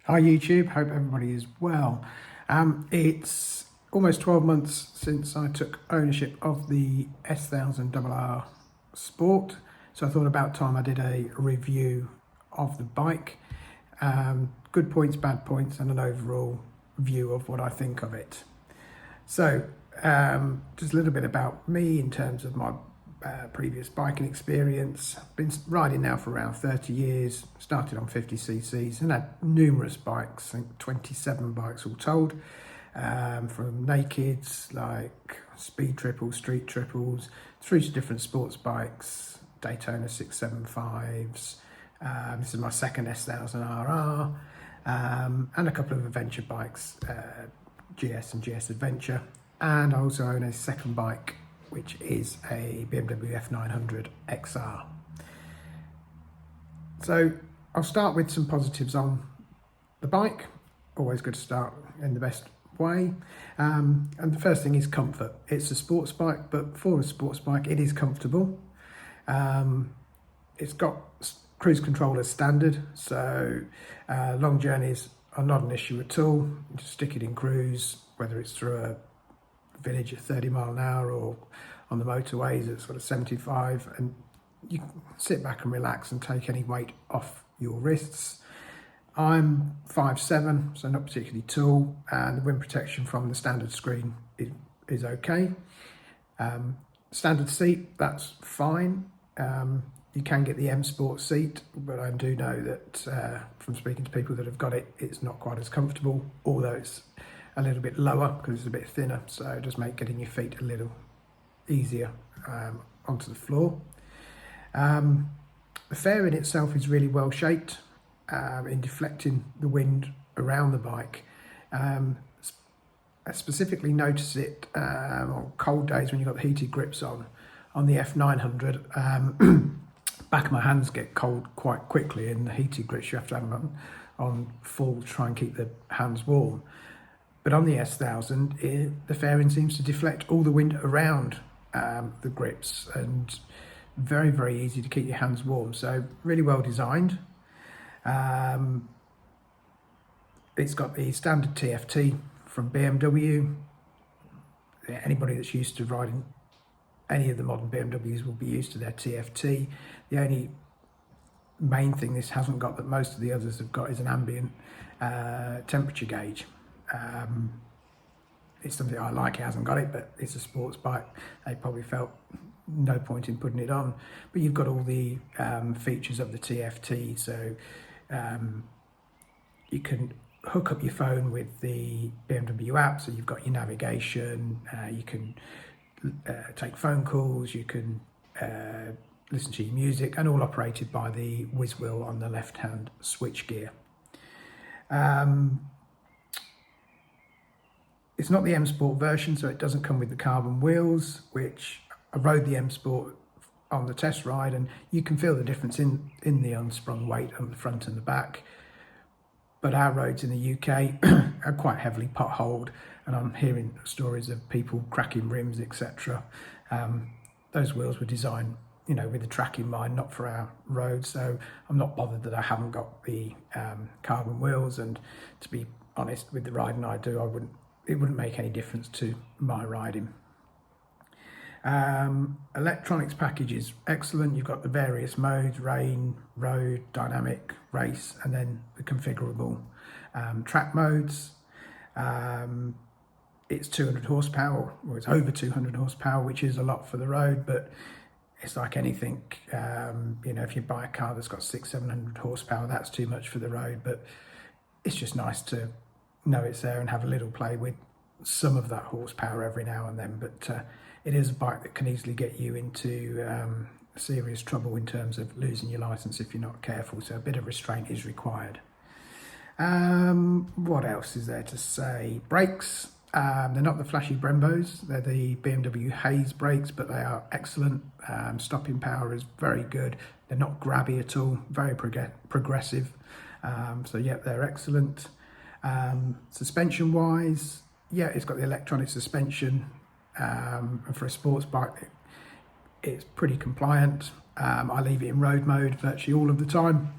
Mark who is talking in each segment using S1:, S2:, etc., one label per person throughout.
S1: Hi YouTube, hope everybody is well. It's almost 12 months since I took ownership of the S1000rr Sport, so I thought about time I did a review of the bike. Good points, bad points, and an overall view of what I think of it. So just a little bit about me in terms of my previous biking experience. I've been riding now for around 30 years, started on 50cc's and had numerous bikes, I think 27 bikes all told, from nakeds like speed triples, street triples, through to different sports bikes, Daytona 675s. This is my second S1000rr, and a couple of adventure bikes, GS and GS Adventure, and I also own a second bike which is a BMW F900rr. So I'll start with some positives on the bike. Always good to start in the best way. And the first thing is comfort. It's a sports bike, but for a sports bike it is comfortable. It's got cruise control as standard, so long journeys are not an issue at all. You just stick it in cruise, whether it's through a village at 30 mile an hour or on the motorways at sort of 75, and you can sit back and relax and take any weight off your wrists. I'm 5'7", so not particularly tall, and the wind protection from the standard screen is okay. Standard seat, that's fine. You can get the M Sport seat, but I do know that from speaking to people that have got it, it's not quite as comfortable, although it's a little bit lower because it's a bit thinner, so it does make getting your feet a little easier onto the floor. The fairing itself is really well shaped in deflecting the wind around the bike. I specifically notice it on cold days when you've got the heated grips on the F900. Back of my hands get cold quite quickly, and the heated grips you have to have them on full to try and keep the hands warm. But on the S1000, the fairing seems to deflect all the wind around the grips, and very, very easy to keep your hands warm. So really well designed. It's got the standard TFT from BMW. Anybody that's used to riding any of the modern BMWs will be used to their TFT. The only main thing this hasn't got that most of the others have got is an ambient temperature gauge. It's something I like. It hasn't got it, but it's a sports bike. They probably felt no point in putting it on. But you've got all the features of the TFT, so you can hook up your phone with the BMW app, so you've got your navigation, you can take phone calls, you can listen to your music, and all operated by the whiz wheel on the left hand switch gear. It's not the M Sport version, so it doesn't come with the carbon wheels, which I rode the M Sport on the test ride, and you can feel the difference in the unsprung weight on the front and the back. But our roads in the UK are quite heavily potholed, and I'm hearing stories of people cracking rims, etc. Those wheels were designed, with the track in mind, not for our roads, so I'm not bothered that I haven't got the carbon wheels. And to be honest, with the riding I do, it wouldn't make any difference to my riding. Electronics package is excellent. You've got the various modes: rain, road, dynamic, race, and then the configurable track modes. It's 200 horsepower, or it's over 200 horsepower, which is a lot for the road, but it's like anything. If you buy a car that's got 600-700 horsepower, that's too much for the road, but it's just nice to know it's there and have a little play with some of that horsepower every now and then. But it is a bike that can easily get you into serious trouble in terms of losing your license if you're not careful, so a bit of restraint is required. What else is there to say? Brakes, they're not the flashy Brembos, they're the BMW Hayes brakes, but they are excellent. Stopping power is very good. They're not grabby at all, very progressive. So yeah, they're excellent. Suspension wise, yeah, it's got the electronic suspension, and for a sports bike it's pretty compliant. I leave it in road mode virtually all of the time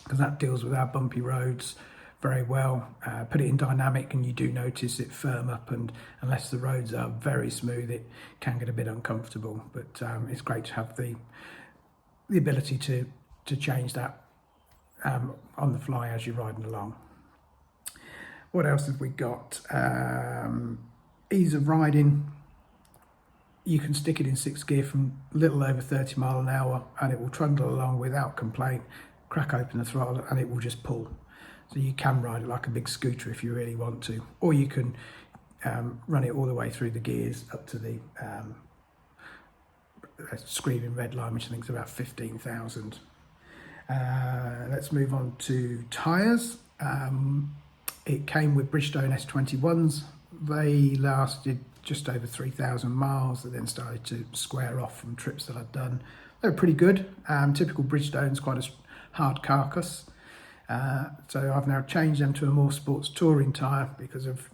S1: because that deals with our bumpy roads very well. Put it in dynamic and you do notice it firm up, and unless the roads are very smooth it can get a bit uncomfortable, but it's great to have the ability to change that on the fly as you're riding along. What else have we got? Ease of riding. You can stick it in 6th gear from a little over 30 mile an hour and it will trundle along without complaint. Crack open the throttle and it will just pull. So you can ride it like a big scooter if you really want to, or you can run it all the way through the gears up to the screaming red line, which I think is about 15,000. Let's move on to tyres. It came with Bridgestone S21s. They lasted just over 3,000 miles. They then started to square off from trips that I'd done. They were pretty good. Typical Bridgestone's quite a hard carcass. So I've now changed them to a more sports touring tyre because of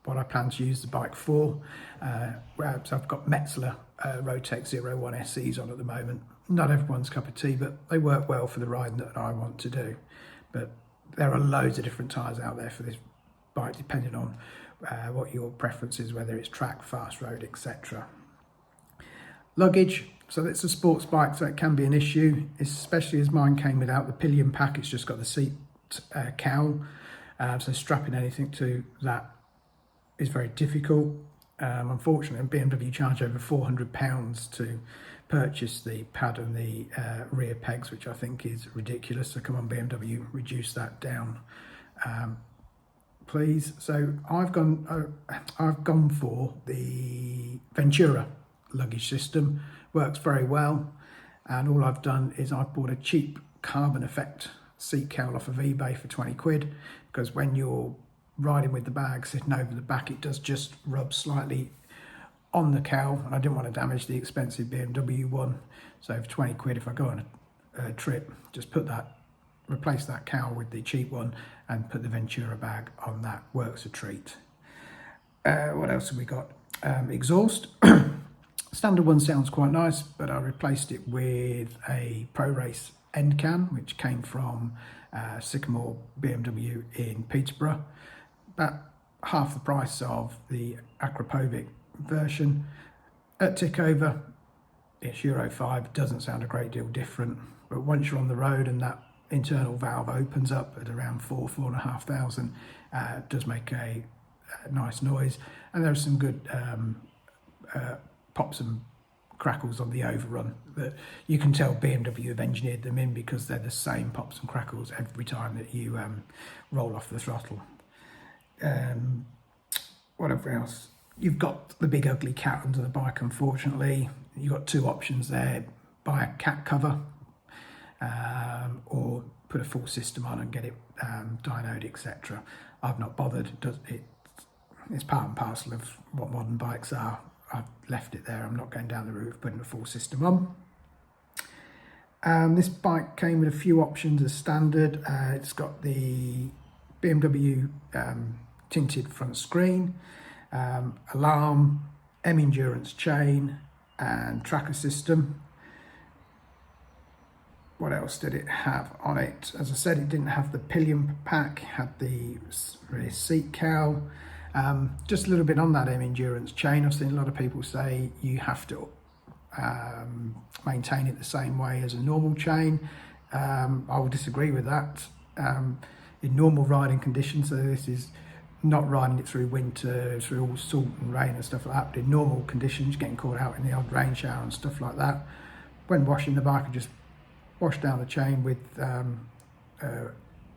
S1: what I plan to use the bike for. So I've got Metzeler Rotex 01 SEs on at the moment. Not everyone's cup of tea, but they work well for the riding that I want to do. But there are loads of different tyres out there for this bike, depending on what your preference is, whether it's track, fast road, etc. Luggage. So it's a sports bike, so it can be an issue, especially as mine came without the pillion pack. It's just got the seat cowl, so strapping anything to that is very difficult. Unfortunately, BMW charge over £400 to purchase the pad and the rear pegs, which I think is ridiculous. So come on, BMW, reduce that down, please. So I've gone for the Ventura luggage system. Works very well, and all I've done is I've bought a cheap carbon effect seat cowl off of eBay for 20 quid, because when you're riding with the bag sitting over the back, it does just rub slightly on the cowl, and I didn't want to damage the expensive BMW one. So for 20 quid, if I go on a trip, just replace that cowl with the cheap one and put the Ventura bag on that. Works a treat. What else have we got? Exhaust. Standard one sounds quite nice, but I replaced it with a Pro Race end can, which came from Sycamore BMW in Peterborough. About half the price of the Akrapovic version. At tick over, it's Euro 5, doesn't sound a great deal different, but once you're on the road and that internal valve opens up at around 4,500, it does make a nice noise, and there's some good pops and crackles on the overrun that you can tell BMW have engineered them in, because they're the same pops and crackles every time that you roll off the throttle. Whatever else, you've got the big ugly cat under the bike. Unfortunately, you've got two options there: buy a cat cover, or put a full system on and get it dynoed, etc. I've not bothered. It's part and parcel of what modern bikes are. I've left it there. I'm not going down the route of putting a full system on. This bike came with a few options as standard. It's got the BMW tinted front screen, alarm, M-Endurance chain and tracker system. What else did it have on it? As I said, it didn't have the pillion pack, had the rear seat cowl. Just a little bit on that M-Endurance chain. I've seen a lot of people say you have to maintain it the same way as a normal chain. I will disagree with that. In normal riding conditions, so this is not riding it through winter, through all salt and rain and stuff like that, but in normal conditions, getting caught out in the odd rain shower and stuff like that, when washing the bike, I just wash down the chain with a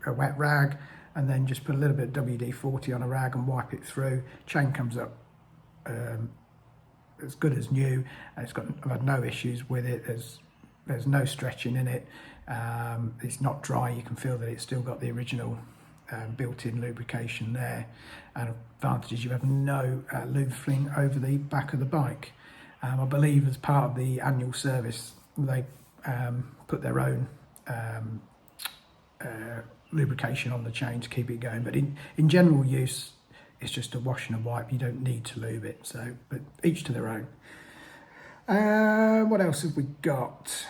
S1: wet rag, and then just put a little bit of WD-40 on a rag and wipe it through. Chain comes up as good as new, and I've had no issues with it. There's no stretching in it. It's not dry. You can feel that it's still got the original built-in lubrication there. And advantage is you have no lube fling over the back of the bike. I believe as part of the annual service, they put their own lubrication on the chain to keep it going, but in general use, it's just a wash and a wipe. You don't need to lube it. So, but each to their own. What else have we got?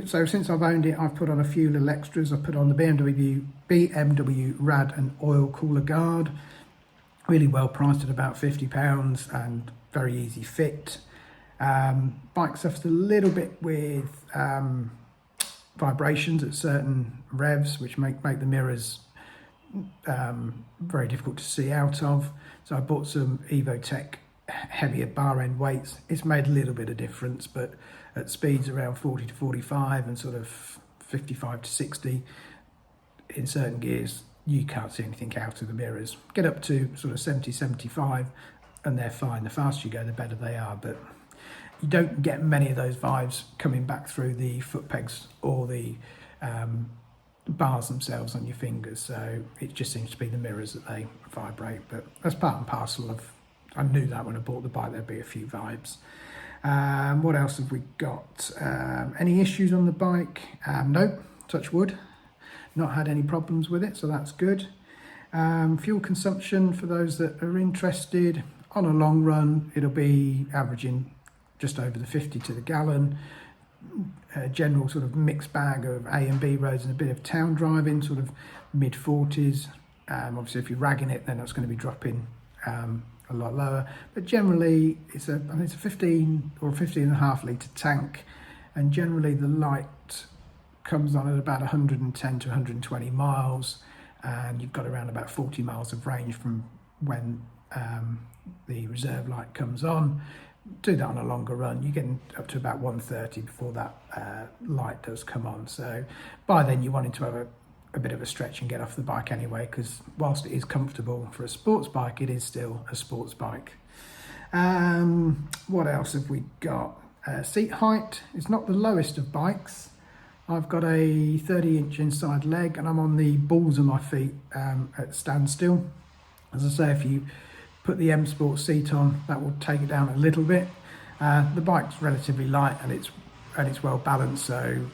S1: So since I've owned it, I've put on a few little extras. I've put on the BMW Rad and oil cooler guard, really well priced at about £50 and very easy fit. Bike suffers a little bit with vibrations at certain revs, which make the mirrors very difficult to see out of. So I bought some Evotech heavier bar end weights. It's made a little bit of difference, but at speeds around 40 to 45 and sort of 55 to 60 in certain gears, you can't see anything out of the mirrors. Get up to sort of 70, 75 and they're fine. The faster you go, the better they are, but you don't get many of those vibes coming back through the foot pegs or the bars themselves on your fingers. So it just seems to be the mirrors that they vibrate, but that's part and parcel of, I knew that when I bought the bike there'd be a few vibes. What else have we got? Any issues on the bike? Nope, touch wood. Not had any problems with it, so that's good. Fuel consumption, for those that are interested, on a long run it'll be averaging just over the 50 to the gallon. A general sort of mixed bag of A and B roads and a bit of town driving, sort of mid 40s. Obviously if you're ragging it, then that's going to be dropping a lot lower, but generally I think it's a 15 or 15.5 litre tank, and generally the light comes on at about 110 to 120 miles, and you've got around about 40 miles of range from when the reserve light comes on. Do that on a longer run, you're getting up to about 130 before that light does come on. So by then you're wanting to have a bit of a stretch and get off the bike anyway, because whilst it is comfortable for a sports bike, it is still a sports bike. What else have we got? Seat height is not the lowest of bikes. I've got a 30-inch inside leg and I'm on the balls of my feet at standstill. As I say, if you put the M Sport seat on, that will take it down a little bit. The bike's relatively light and it's well balanced, so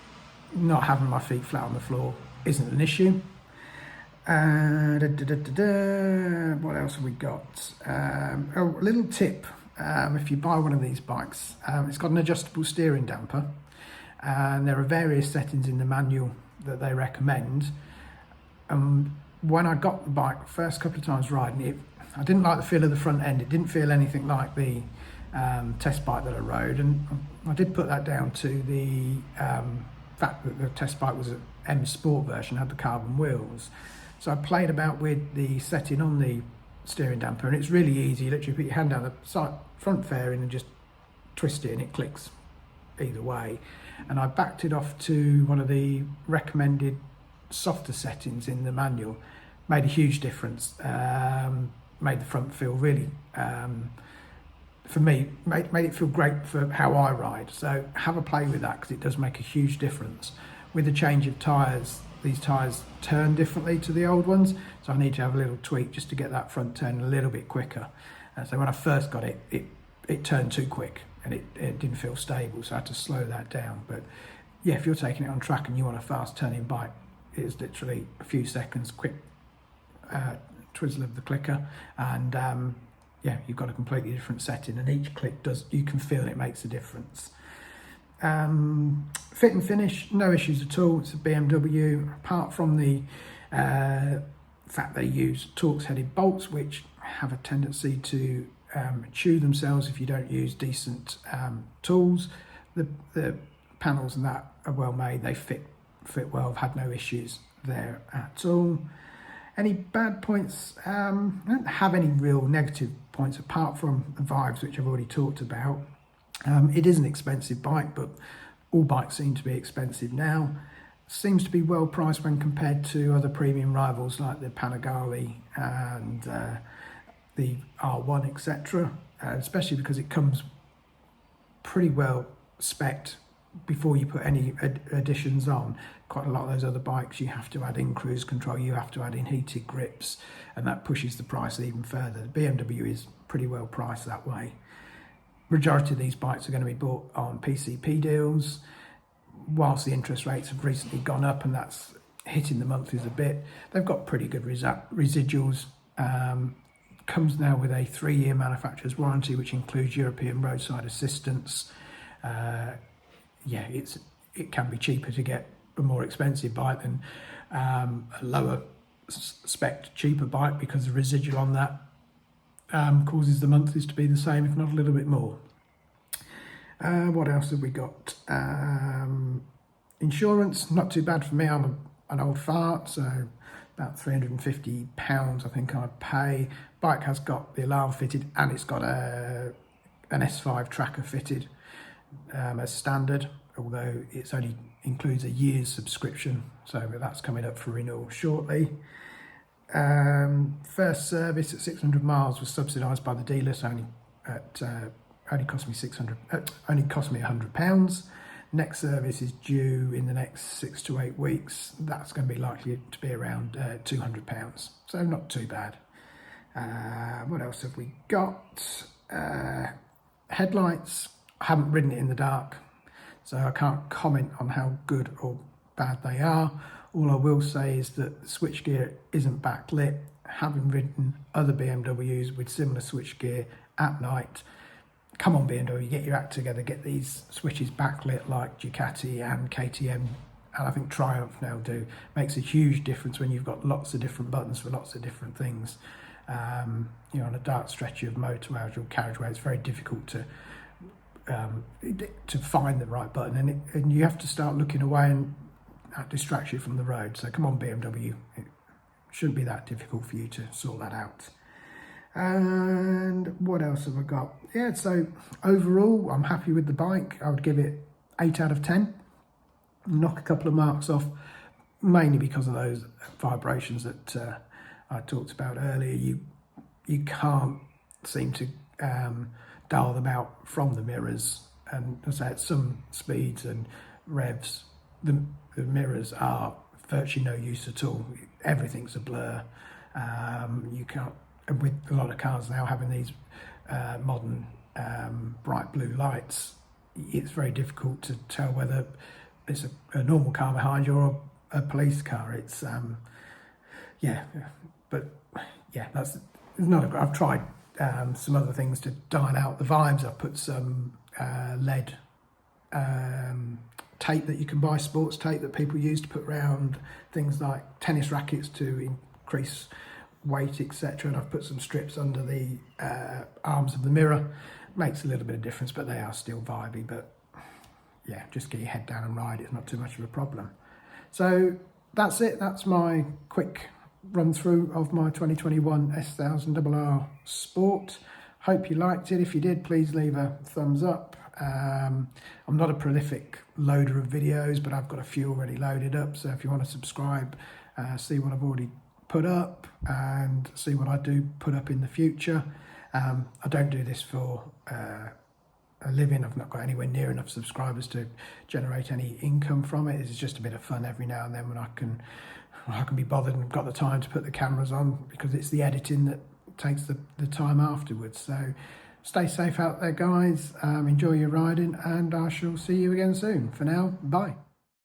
S1: not having my feet flat on the floor isn't an issue. What else have we got? Oh, a little tip. If you buy one of these bikes, it's got an adjustable steering damper, and there are various settings in the manual that they recommend. When I got the bike, first couple of times riding it, I didn't like the feel of the front end. It didn't feel anything like the test bike that I rode, and I did put that down to the fact that the test bike was an M Sport version, had the carbon wheels. So I played about with the setting on the steering damper, and it's really easy. You literally put your hand down the side, front fairing and just twist it and it clicks either way. And I backed it off to one of the recommended softer settings in the manual. Made a huge difference. Made the front feel really, for me, made it feel great for how I ride. So have a play with that, because it does make a huge difference. With the change of tyres, these tyres turn differently to the old ones, so I need to have a little tweak just to get that front turn a little bit quicker. So when I first got it, it turned too quick and it didn't feel stable, so I had to slow that down. But yeah, if you're taking it on track and you want a fast turning bike, it's literally a few seconds, quick twizzle of the clicker, and yeah, you've got a completely different setting, and each click does, you can feel it makes a difference. Fit and finish, no issues at all. It's a BMW, apart from the fact they use Torx headed bolts, which have a tendency to chew themselves if you don't use decent tools. The panels and that are well made, they fit well. I've had no issues there at all. Any bad points? I don't have any real negative points apart from the vibes, which I've already talked about. It is an expensive bike, but all bikes seem to be expensive now. Seems to be well priced when compared to other premium rivals like the Panigale and the R1, etc. Especially because it comes pretty well spec'd before you put any additions on. Quite a lot of those other bikes, you have to add in cruise control, you have to add in heated grips, and that pushes the price even further. The BMW is pretty well priced that way. Majority of these bikes are going to be bought on PCP deals. Whilst the interest rates have recently gone up and that's hitting the monthlies a bit, they've got pretty good residuals. Comes now with a 3-year manufacturer's warranty, which includes European roadside assistance. Yeah, it can be cheaper to get a more expensive bike than a lower spec cheaper bike, because the residual on that causes the monthlies to be the same, if not a little bit more. What else have we got? Insurance, not too bad for me. I'm an old fart, so about £350 I think I pay. Bike has got the alarm fitted, and it's got an S5 tracker fitted as standard, although it's only includes a year's subscription, so that's coming up for renewal shortly. First service at 600 miles was subsidised by the dealer, so only cost me £100. Next service is due in the next 6 to 8 weeks. That's going to be likely to be around £200, so not too bad. What else have we got? Headlights. I haven't ridden it in the dark, so I can't comment on how good or bad they are. All I will say is that the switchgear isn't backlit. Having ridden other BMWs with similar switchgear at night, come on BMW, get your act together, get these switches backlit like Ducati and KTM, and I think Triumph now do. Makes a huge difference when you've got lots of different buttons for lots of different things. On a dark stretch of motorway or carriageway, it's very difficult to find the right button, and you have to start looking away, and that distracts you from the road. So come on BMW, it shouldn't be that difficult for you to sort that out. And what else have I got? Yeah, so overall I'm happy with the bike. I would give it 8 out of 10. Knock a couple of marks off, mainly because of those vibrations that I talked about earlier. You can't seem to dial them out from the mirrors, and as I say, at some speeds and revs, the mirrors are virtually no use at all. Everything's a blur. You can't, with a lot of cars now having these modern bright blue lights, it's very difficult to tell whether it's a normal car behind you or a police car. It's that's not a, I've tried some other things to dial out the vibes. I've put some LED tape that you can buy, sports tape that people use to put around things like tennis rackets to increase weight, etc. And I've put some strips under the arms of the mirror. Makes a little bit of difference, but they are still vibey. But yeah, just get your head down and ride. It's not too much of a problem. So that's it. That's my quick run through of my 2021 S1000rr Sport. Hope you liked it. If you did, please leave a thumbs up. I'm not a prolific loader of videos, but I've got a few already loaded up. So if you want to subscribe, see what I've already put up and see what I do put up in the future. I don't do this for a living. I've not got anywhere near enough subscribers to generate any income from it. It's just a bit of fun every now and then when I can be bothered and got the time to put the cameras on, because it's the editing that takes the time afterwards. So stay safe out there, guys. Enjoy your riding, and I shall see you again soon. For now, bye.